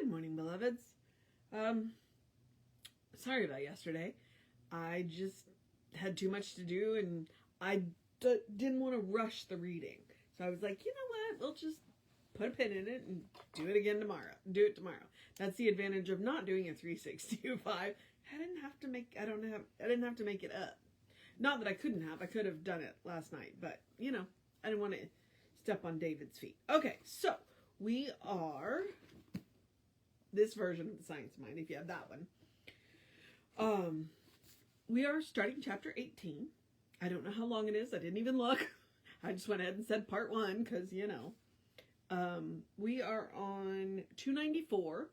Good morning, beloveds. Sorry about yesterday. I just had too much to do, and I didn't want to rush the reading. So I was like, you know what? We'll just put a pin in it and do it again tomorrow. Do it tomorrow. That's the advantage of not doing a 365. I didn't have to make it up. Not that I couldn't have. I could have done it last night, but I didn't want to step on David's feet. Okay, so we are this version of the Science Mind, if you have that one. We are starting chapter 18. I don't know how long it is. I didn't even look. I just went ahead and said part 1 because, we are on 294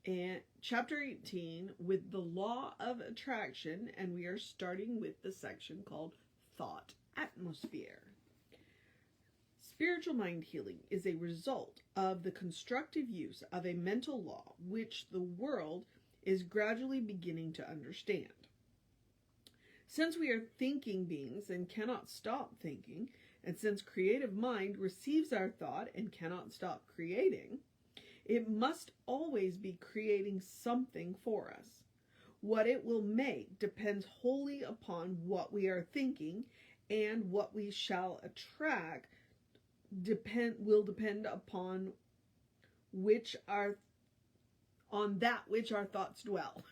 and chapter 18 with the law of attraction, and we are starting with the section called Thought Atmosphere. Spiritual mind healing is a result of the constructive use of a mental law which the world is gradually beginning to understand. Since we are thinking beings and cannot stop thinking, and since creative mind receives our thought and cannot stop creating, it must always be creating something for us. What it will make depends wholly upon what we are thinking, and what we shall attract will depend upon that which our thoughts dwell.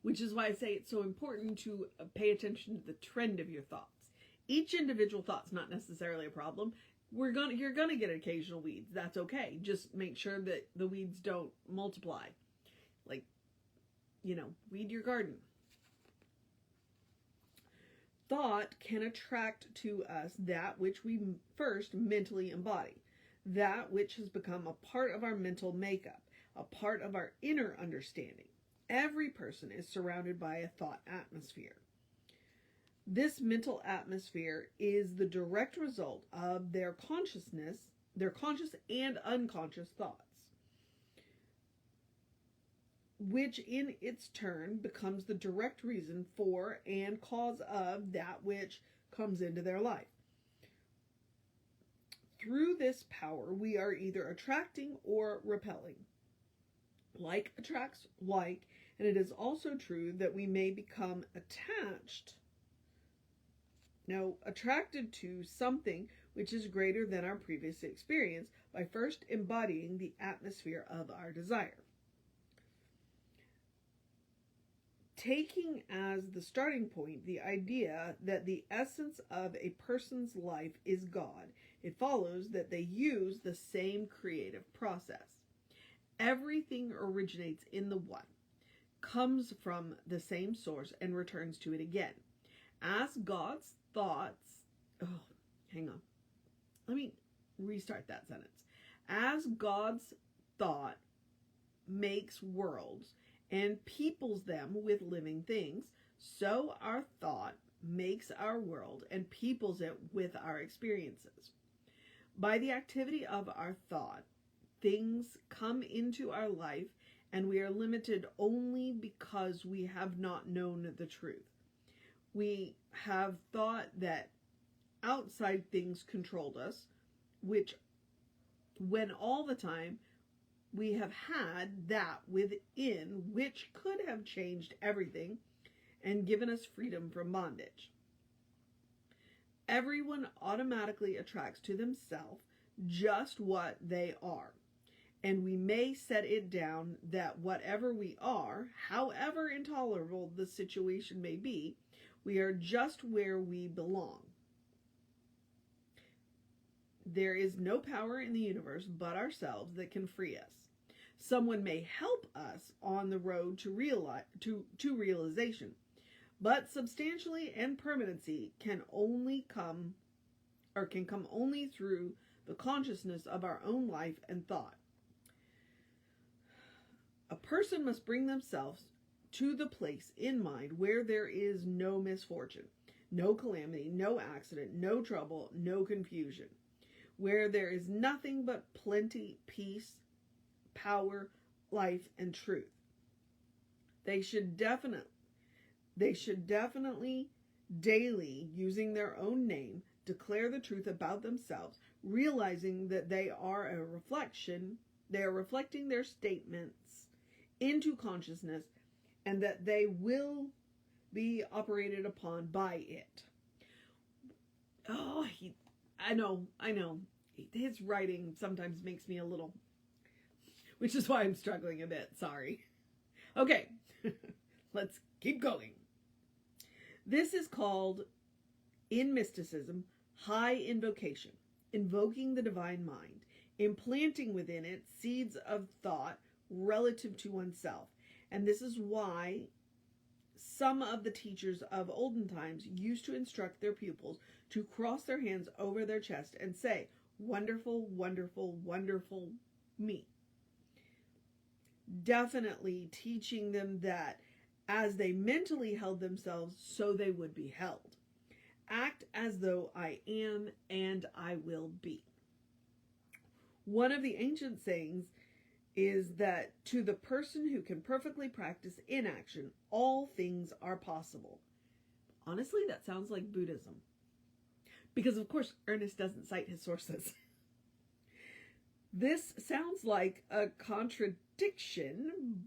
Which is why I say it's so important to pay attention to the trend of your thoughts. Each individual thought's not necessarily a problem. You're gonna get occasional weeds. That's okay. Just make sure that the weeds don't multiply. Weed your garden. Thought can attract to us that which we first mentally embody, that which has become a part of our mental makeup, a part of our inner understanding. Every person is surrounded by a thought atmosphere. This mental atmosphere is the direct result of their conscious and unconscious thoughts, which in its turn becomes the direct reason for and cause of that which comes into their life. Through this power, we are either attracting or repelling. Like attracts like, and it is also true that we may become attracted to something which is greater than our previous experience by first embodying the atmosphere of our desire. Taking as the starting point the idea that the essence of a person's life is God, it follows that they use the same creative process. Everything originates in the one, comes from the same source, and returns to it again. As God's thoughts... hang on. Let me restart that sentence. As God's thought makes worlds and peoples them with living things, so our thought makes our world and peoples it with our experiences. By the activity of our thought, things come into our life, and we are limited only because we have not known the truth. We have thought that outside things controlled us, which when all the time we have had that within which could have changed everything and given us freedom from bondage. Everyone automatically attracts to themselves just what they are, and we may set it down that whatever we are, however intolerable the situation may be, we are just where we belong. There is no power in the universe but ourselves that can free us. Someone may help us on the road to realization, but substantially and permanency can come only through the consciousness of our own life and thought. A person must bring themselves to the place in mind where there is no misfortune, no calamity, no accident, no trouble, no confusion, where there is nothing but plenty, peace, power, life, and truth. They should definitely daily, using their own name, declare the truth about themselves, realizing that they are a reflection They are reflecting their statements into consciousness, and that they will be operated upon by it. Oh, I know. His writing sometimes makes me a little, which is why I'm struggling a bit. Sorry. Okay, let's keep going. This is called, in mysticism, high invocation, invoking the divine mind, implanting within it seeds of thought relative to oneself. And this is why some of the teachers of olden times used to instruct their pupils to cross their hands over their chest and say, "Wonderful, wonderful, wonderful me." Definitely teaching them that as they mentally held themselves, so they would be held. Act as though I am and I will be. One of the ancient sayings is that to the person who can perfectly practice inaction, all things are possible. Honestly, that sounds like Buddhism. Because of course, Ernest doesn't cite his sources. This sounds like a contradiction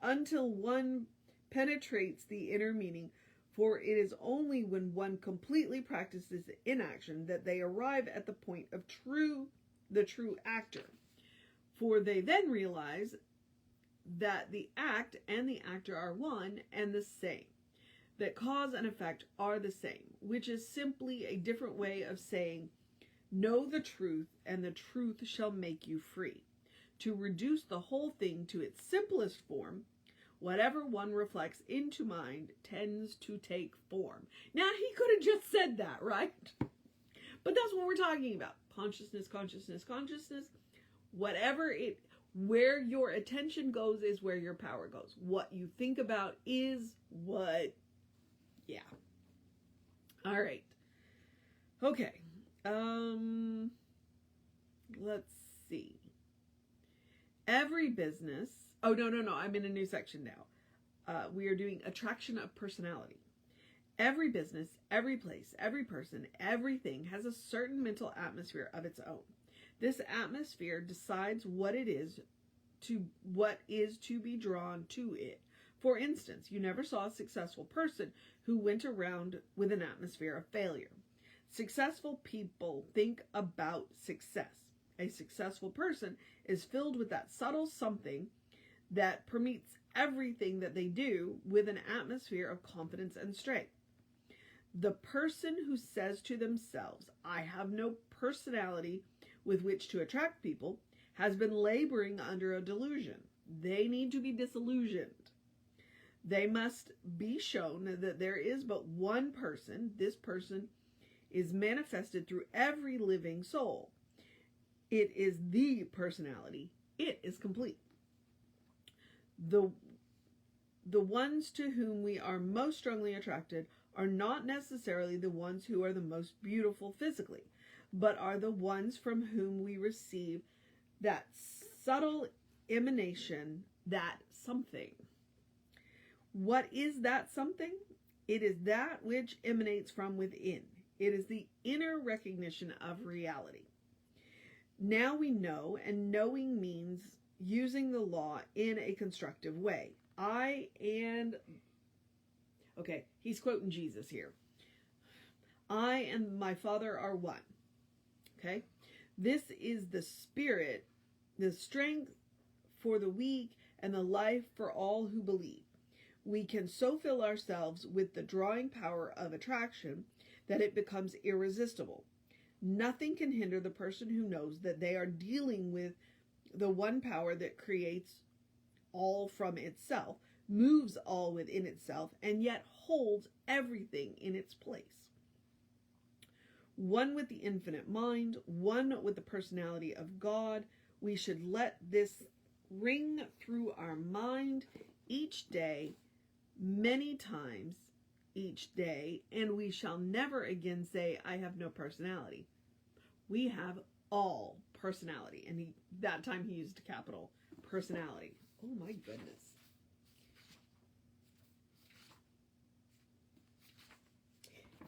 until one penetrates the inner meaning, for it is only when one completely practices inaction that they arrive at the point of the true actor. For they then realize that the act and the actor are one and the same, that cause and effect are the same, which is simply a different way of saying, know the truth, and the truth shall make you free. To reduce the whole thing to its simplest form, whatever one reflects into mind tends to take form. Now, he could have just said that, right? But that's what we're talking about. Consciousness, consciousness, consciousness. Where your attention goes is where your power goes. What you think about is what, yeah. All right. Okay. Let's see. Every business, oh, no, I'm in a new section now. We are doing attraction of personality. Every business, every place, every person, everything has a certain mental atmosphere of its own. This atmosphere decides what is to be drawn to it. For instance, you never saw a successful person who went around with an atmosphere of failure. Successful people think about success. A successful person is filled with that subtle something that permeates everything that they do with an atmosphere of confidence and strength. The person who says to themselves, I have no personality with which to attract people, has been laboring under a delusion. They need to be disillusioned. They must be shown that there is but one person. This person is manifested through every living soul. It is the personality. It is complete. The ones to whom we are most strongly attracted are not necessarily the ones who are the most beautiful physically, but are the ones from whom we receive that subtle emanation, that something. What is that something? It is that which emanates from within. It is the inner recognition of reality. Now we know, and knowing means using the law in a constructive way. Okay, he's quoting Jesus here. I and my Father are one. Okay? This is the spirit, the strength for the weak, and the life for all who believe. We can so fill ourselves with the drawing power of attraction that it becomes irresistible. Nothing can hinder the person who knows that they are dealing with the one power that creates all from itself, moves all within itself, and yet holds everything in its place. One with the infinite mind, one with the personality of God, we should let this ring through our mind each day, many times each day, and we shall never again say, I have no personality. We have all personality. And that time he used a capital personality. Oh my goodness.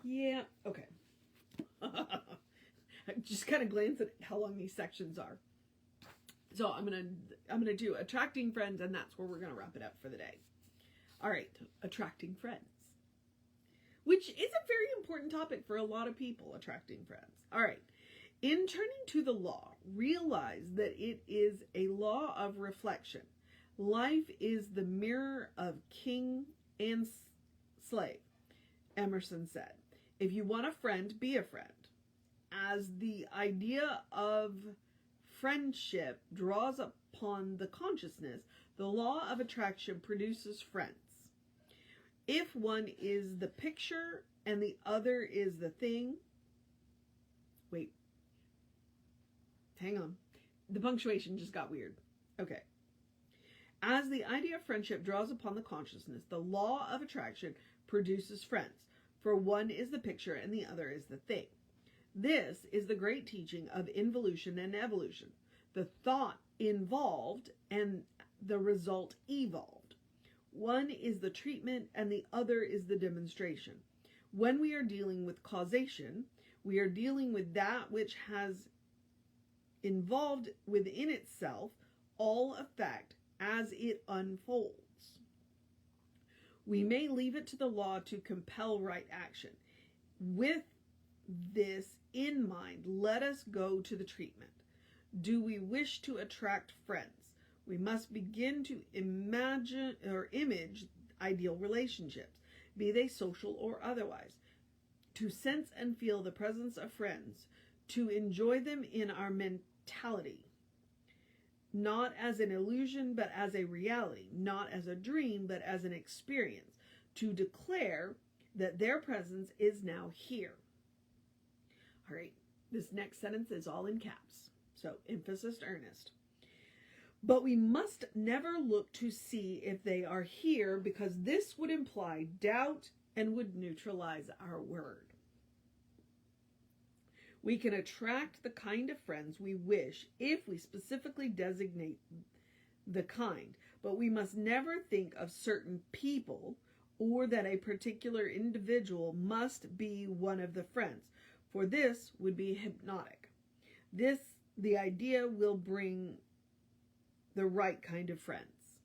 Yeah, okay. I just kind of glanced at how long these sections are. So I'm gonna do attracting friends, and that's where we're gonna wrap it up for the day. All right, attracting friends, which is a very important topic for a lot of people. Attracting friends. All right. In turning to the law, realize that it is a law of reflection. Life is the mirror of king and slave, Emerson said. If you want a friend, be a friend. As the idea of friendship draws upon the consciousness, the law of attraction produces friends. If one is the picture and the other is the thing, wait, hang on. The punctuation just got weird. Okay. As the idea of friendship draws upon the consciousness, the law of attraction produces friends. For one is the picture and the other is the thing. This is the great teaching of involution and evolution. The thought involved and the result evolved. One is the treatment and the other is the demonstration. When we are dealing with causation, we are dealing with that which has involved within itself all effect as it unfolds. We may leave it to the law to compel right action. With this in mind, let us go to the treatment. Do we wish to attract friends? We must begin to imagine or image ideal relationships, be they social or otherwise, to sense and feel the presence of friends, to enjoy them in our mentality, not as an illusion, but as a reality, not as a dream, but as an experience, to declare that their presence is now here. All right, this next sentence is all in caps, so emphasis earnest. But we must never look to see if they are here, because this would imply doubt and would neutralize our word. We can attract the kind of friends we wish if we specifically designate the kind, but we must never think of certain people or that a particular individual must be one of the friends, for this would be hypnotic. The idea will bring the right kind of friends.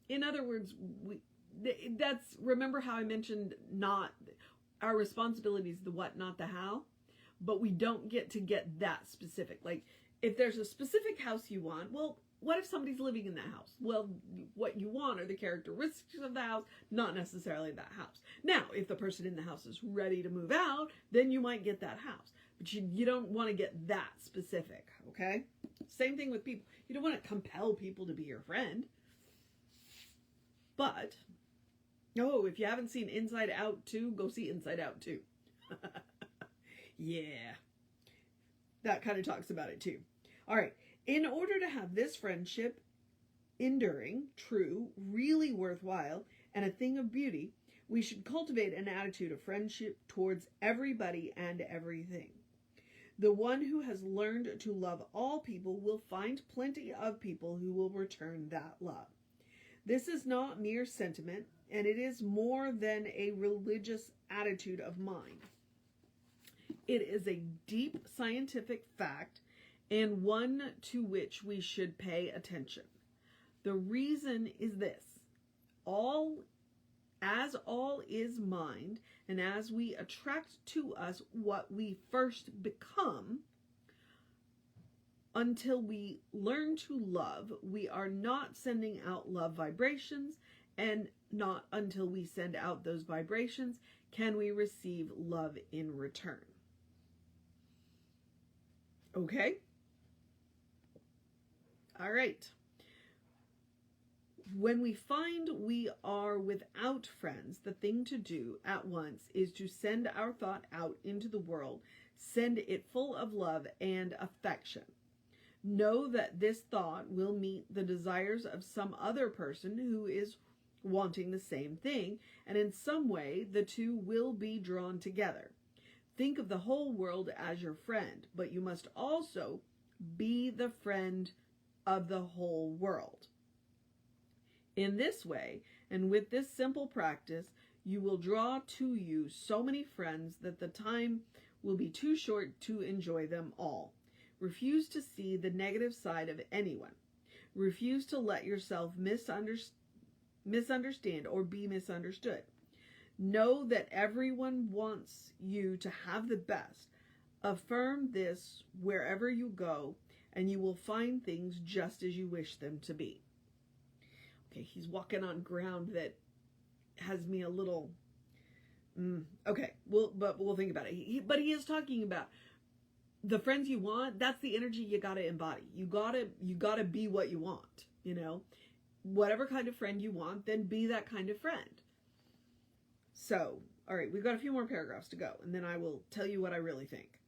In other words, remember how I mentioned not our responsibility is the what, not the how, but we don't get that specific. Like if there's a specific house you want, well, what if somebody's living in that house? Well, what you want are the characteristics of the house, not necessarily that house. Now, if the person in the house is ready to move out, then you might get that house. But you don't want to get that specific, okay? Same thing with people. You don't want to compel people to be your friend. But, if you haven't seen Inside Out 2, go see Inside Out 2. Yeah. That kind of talks about it too. All right. In order to have this friendship enduring, true, really worthwhile, and a thing of beauty, we should cultivate an attitude of friendship towards everybody and everything. The one who has learned to love all people will find plenty of people who will return that love. This is not mere sentiment, and it is more than a religious attitude of mind. It is a deep scientific fact and one to which we should pay attention. The reason is this: all is mind, and as we attract to us what we first become, until we learn to love, we are not sending out love vibrations, and not until we send out those vibrations can we receive love in return. Okay? All right. When we find we are without friends, the thing to do at once is to send our thought out into the world, send it full of love and affection. Know that this thought will meet the desires of some other person who is wanting the same thing, and in some way the two will be drawn together. Think of the whole world as your friend, but you must also be the friend of the whole world. In this way, and with this simple practice, you will draw to you so many friends that the time will be too short to enjoy them all. Refuse to see the negative side of anyone. Refuse to let yourself misunderstand or be misunderstood. Know that everyone wants you to have the best. Affirm this wherever you go, and you will find things just as you wish them to be. Okay, he's walking on ground that has me a little... okay, but we'll think about it. But he is talking about the friends you want. That's the energy you got to embody. You gotta be what you want. You know, whatever kind of friend you want, then be that kind of friend. So, all right, we've got a few more paragraphs to go, and then I will tell you what I really think.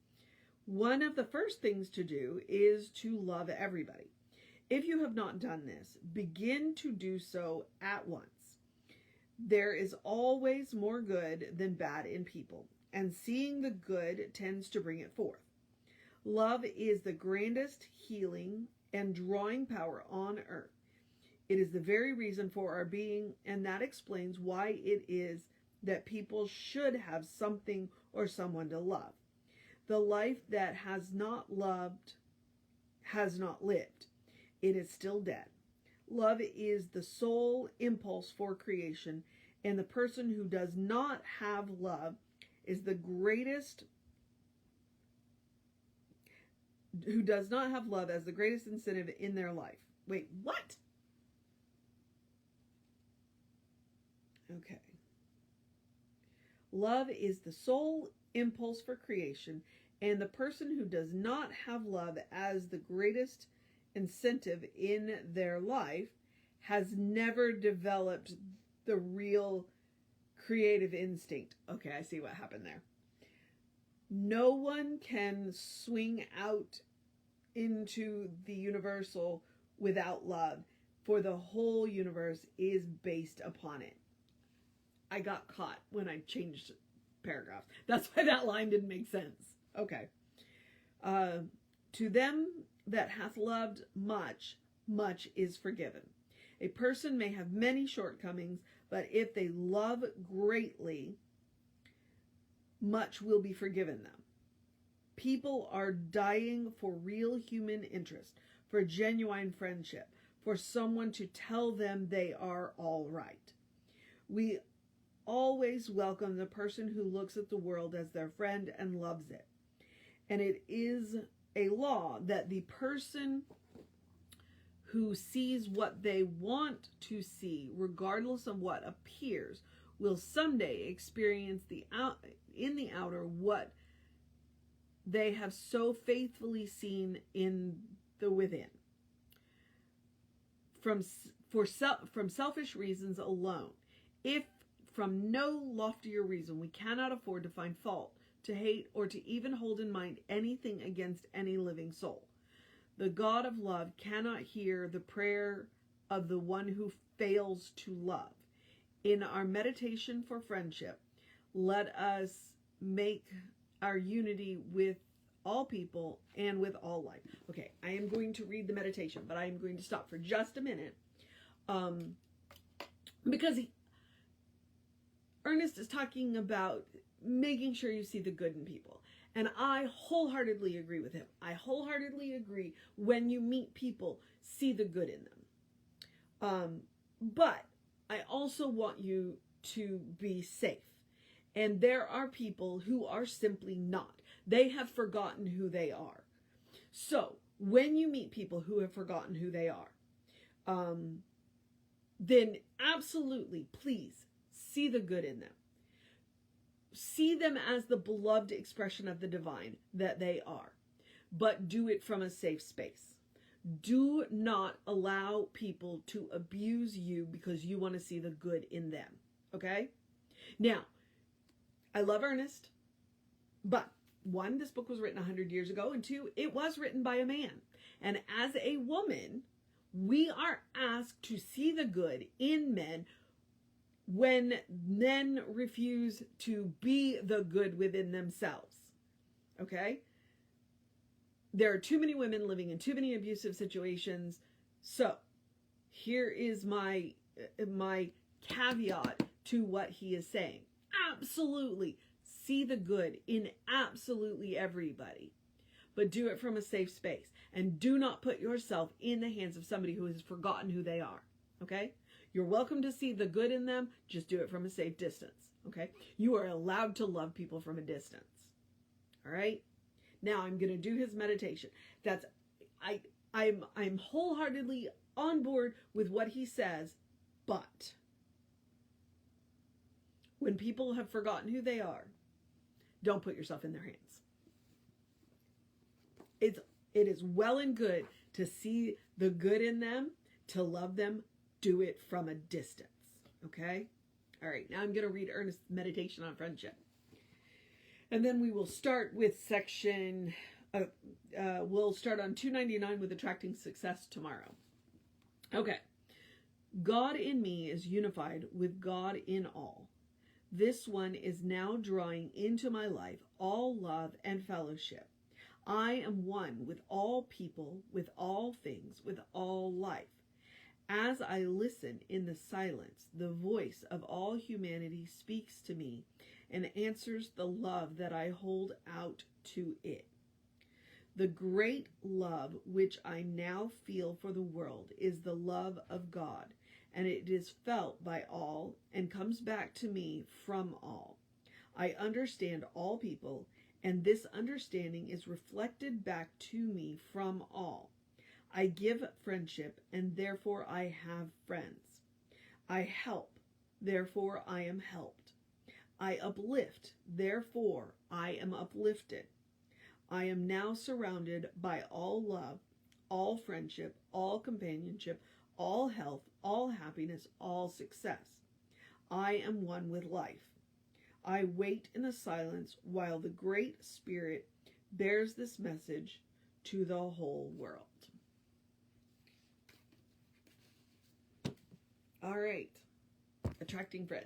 One of the first things to do is to love everybody. If you have not done this, begin to do so at once. There is always more good than bad in people, and seeing the good tends to bring it forth. Love is the grandest healing and drawing power on earth. It is the very reason for our being, and that explains why it is that people should have something or someone to love. The life that has not loved has not lived. It is still dead. Love is the sole impulse for creation, and the person who does not have love is the greatest, who does not have love as the greatest incentive in their life. Wait, what? Okay. Love is the sole impulse for creation, and the person who does not have love as the greatest incentive in their life has never developed the real creative instinct. Okay, I see what happened there. No one can swing out into the universal without love, for the whole universe is based upon it. I got caught when I changed paragraphs. That's why that line didn't make sense. Okay. To them that hath loved much, much is forgiven. A person may have many shortcomings, but if they love greatly, much will be forgiven them. People are dying for real human interest, for genuine friendship, for someone to tell them they are all right. We always welcome the person who looks at the world as their friend and loves it. And it is a law that the person who sees what they want to see, regardless of what appears, will someday experience in the outer what they have so faithfully seen in the within. From selfish reasons alone, if from no loftier reason we cannot afford to find fault, to hate, or to even hold in mind anything against any living soul. The God of love cannot hear the prayer of the one who fails to love. In our meditation for friendship, let us make our unity with all people and with all life. Okay, I am going to read the meditation, but I am going to stop for just a minute. Because Ernest is talking about making sure you see the good in people. And I wholeheartedly agree with him. I wholeheartedly agree when you meet people, see the good in them. But I also want you to be safe. And there are people who are simply not. They have forgotten who they are. So when you meet people who have forgotten who they are, then absolutely, please, see the good in them. See them as the beloved expression of the divine that they are, but do it from a safe space. Do not allow people to abuse you because you want to see the good in them, okay? Now, I love Ernest, but one, this book was written 100 years ago, and two, it was written by a man. And as a woman, we are asked to see the good in men when men refuse to be the good within themselves. Okay? There are too many women living in too many abusive situations. So, here is my caveat to what he is saying. Absolutely see the good in absolutely everybody. but do it from a safe space. And do not put yourself in the hands of somebody who has forgotten who they are. Okay? You're welcome to see the good in them. Just do it from a safe distance. Okay? You are allowed to love people from a distance. All right? Now I'm going to do his meditation. I'm wholeheartedly on board with what he says, but when people have forgotten who they are, don't put yourself in their hands. It is well and good to see the good in them, to love them. Do it from a distance. Okay? All right, now I'm going to read Ernest's meditation on friendship. And then we will start with section, we'll start on 299 with attracting success tomorrow. Okay. God in me is unified with God in all. This one is now drawing into my life all love and fellowship. I am one with all people, with all things, with all life. As I listen in the silence, the voice of all humanity speaks to me and answers the love that I hold out to it. The great love which I now feel for the world is the love of God, and it is felt by all and comes back to me from all. I understand all people, and this understanding is reflected back to me from all. I give friendship, and therefore I have friends. I help, therefore I am helped. I uplift, therefore I am uplifted. I am now surrounded by all love, all friendship, all companionship, all health, all happiness, all success. I am one with life. I wait in the silence while the Great Spirit bears this message to the whole world. All right. Attracting friends.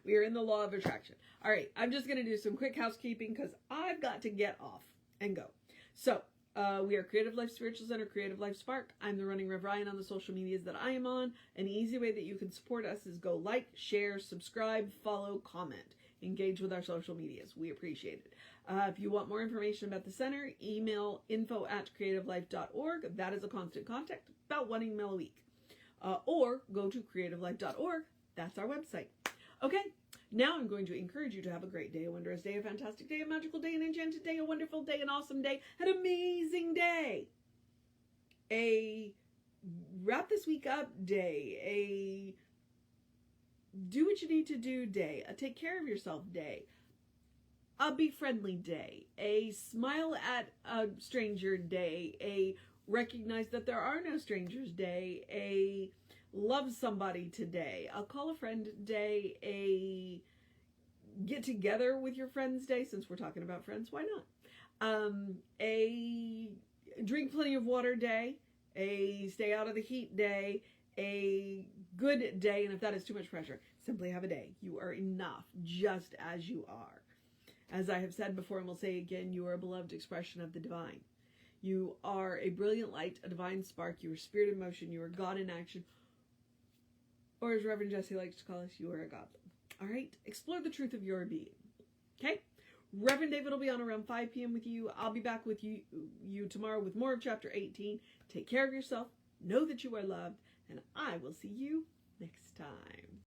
We are in the law of attraction. All right. I'm just going to do some quick housekeeping because I've got to get off and go. So, we are Creative Life Spiritual Center, Creative Life Spark. I'm the running Rev Ryan on the social medias that I am on. An easy way that you can support us is go like, share, subscribe, follow, comment. Engage with our social medias. We appreciate it. If you want more information about the center, email info@creativelife.org. That is a constant contact, about 1 email a week. Or go to creativelife.org. That's our website. Okay, now I'm going to encourage you to have a great day, a wondrous day, a fantastic day, a magical day, an enchanted day, a wonderful day, an awesome day, an amazing day. A wrap this week up day, a do what you need to do day, a take care of yourself day, a be friendly day, a smile at a stranger day, a recognize that there are no strangers day, a love somebody today, a call a friend day, a get together with your friends day, since we're talking about friends, why not? A drink plenty of water day, a stay out of the heat day, a good day, and if that is too much pressure, simply have a day. You are enough just as you are. As I have said before and will say again, you are a beloved expression of the divine. You are a brilliant light, a divine spark. You are spirit in motion. You are God in action. Or as Reverend Jesse likes to call us, you are a goblin. All right? Explore the truth of your being. Okay? Reverend David will be on around 5 p.m. with you. I'll be back with you tomorrow with more of Chapter 18. Take care of yourself. Know that you are loved. And I will see you next time.